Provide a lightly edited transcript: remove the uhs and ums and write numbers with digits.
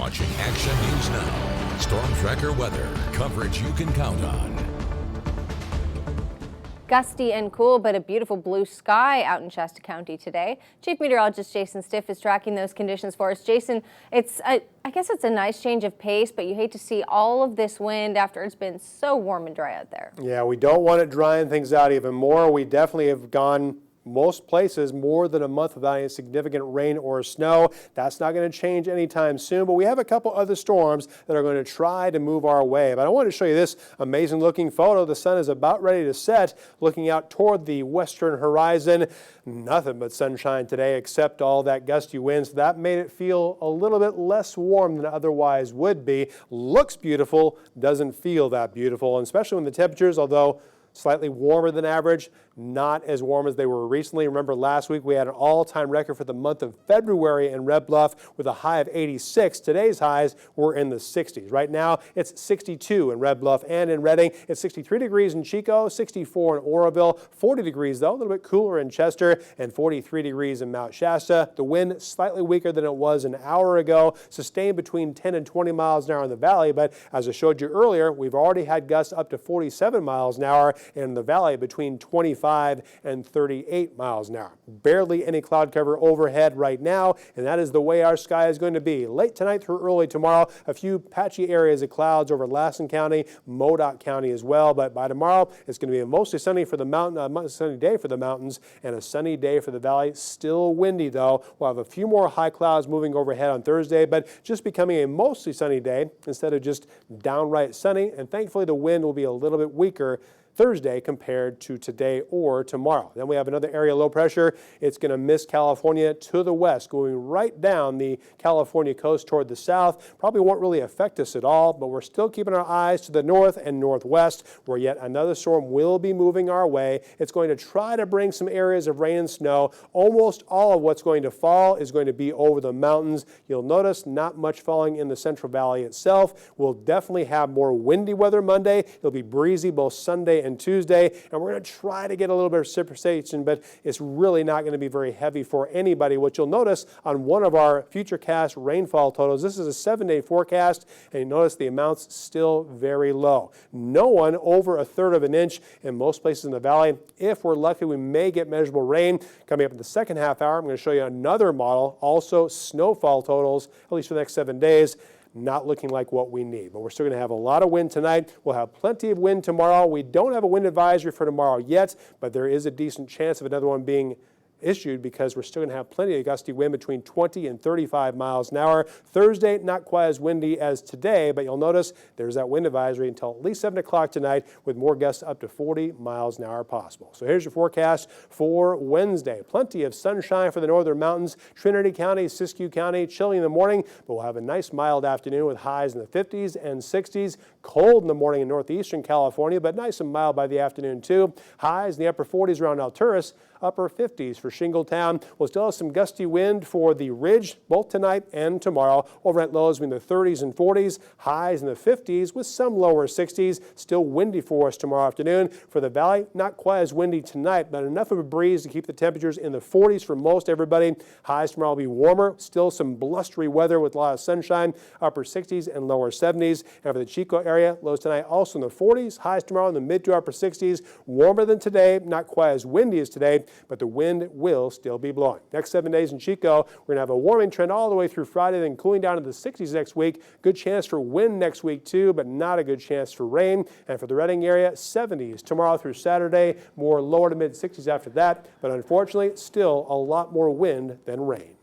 watching Action News Now. Storm Tracker weather. Coverage you can count on. Gusty and cool, but a beautiful blue sky out in Shasta County today. Chief Meteorologist Jason Stiff is tracking those conditions for us. Jason, I guess it's a nice change of pace, but you hate to see all of this wind after it's been so warm and dry out there. Yeah, we don't want it drying things out even more. We definitely have gone most places more than a month without any significant rain or snow. That's not going to change anytime soon, but we have a couple other storms that are going to try to move our way. But I want to show you this amazing looking photo. The sun is about ready to set, looking out toward the western horizon. Nothing but sunshine today except all that gusty winds. That made it feel a little bit less warm than it otherwise would be. Looks beautiful, doesn't feel that beautiful, and especially when the temperatures, although slightly warmer than average, not as warm as they were recently. Remember last week we had an all-time record for the month of February in Red Bluff with a high of 86. Today's highs were in the 60s. Right now it's 62 in Red Bluff and in Redding. It's 63 degrees in Chico, 64 in Oroville, 40 degrees though, a little bit cooler in Chester, and 43 degrees in Mount Shasta. The wind slightly weaker than it was an hour ago, sustained between 10 and 20 miles an hour in the valley, but as I showed you earlier, we've already had gusts up to 47 miles an hour in the valley between 25 and 38 miles an hour. Barely any cloud cover overhead right now, and that is the way our sky is going to be. Late tonight through early tomorrow, a few patchy areas of clouds over Lassen County, Modoc County as well, but by tomorrow it's going to be a mostly sunny for the mountain, sunny day for the mountains and a sunny day for the valley. Still windy though. We'll have a few more high clouds moving overhead on Thursday, but just becoming a mostly sunny day instead of just downright sunny, and thankfully the wind will be a little bit weaker Thursday compared to today or tomorrow. Then we have another area of low pressure. It's going to miss California to the west, going right down the California coast toward the south. Probably won't really affect us at all, but we're still keeping our eyes to the north and northwest, where yet another storm will be moving our way. It's going to try to bring some areas of rain and snow. Almost all of what's going to fall is going to be over the mountains. You'll notice not much falling in the Central Valley itself. We'll definitely have more windy weather Monday. It'll be breezy both Sunday and Tuesday, and we're going to try to get a little bit of precipitation, but it's really not going to be very heavy for anybody. What you'll notice on one of our futurecast rainfall totals, this is a 7-day forecast, and you notice the amounts still very low. No one over 1/3 of an inch in most places in the valley. If we're lucky, we may get measurable rain coming up in the second half hour. I'm going to show you another model, also snowfall totals, at least for the next 7 days. Not looking like what we need, but we're still going to have a lot of wind tonight. We'll have plenty of wind tomorrow. We don't have a wind advisory for tomorrow yet, but there is a decent chance of another one being issued because we're still going to have plenty of gusty wind between 20 and 35 miles an hour. Thursday, not quite as windy as today, but you'll notice there's that wind advisory until at least 7 o'clock tonight with more gusts up to 40 miles an hour possible. So here's your forecast for Wednesday. Plenty of sunshine for the northern mountains, Trinity County, Siskiyou County, chilly in the morning, but we'll have a nice mild afternoon with highs in the 50s and 60s. Cold in the morning in northeastern California, but nice and mild by the afternoon too. Highs in the upper 40s around Alturas, upper 50s for Shingletown. We'll still have some gusty wind for the Ridge both tonight and tomorrow. Overnight lows between the 30s and 40s, highs in the 50s with some lower 60s. Still windy for us tomorrow afternoon. For the valley, not quite as windy tonight, but enough of a breeze to keep the temperatures in the 40s for most everybody. Highs tomorrow will be warmer. Still some blustery weather with a lot of sunshine, upper 60s and lower 70s. And for the Chico area, lows tonight also in the 40s, highs tomorrow in the mid to upper 60s. Warmer than today, not quite as windy as today, but the wind will still be blowing. Next 7 days in Chico, we're going to have a warming trend all the way through Friday, then cooling down to the 60s next week. Good chance for wind next week too, but not a good chance for rain. And for the Redding area, 70s tomorrow through Saturday, more lower to mid 60s after that, but unfortunately still a lot more wind than rain.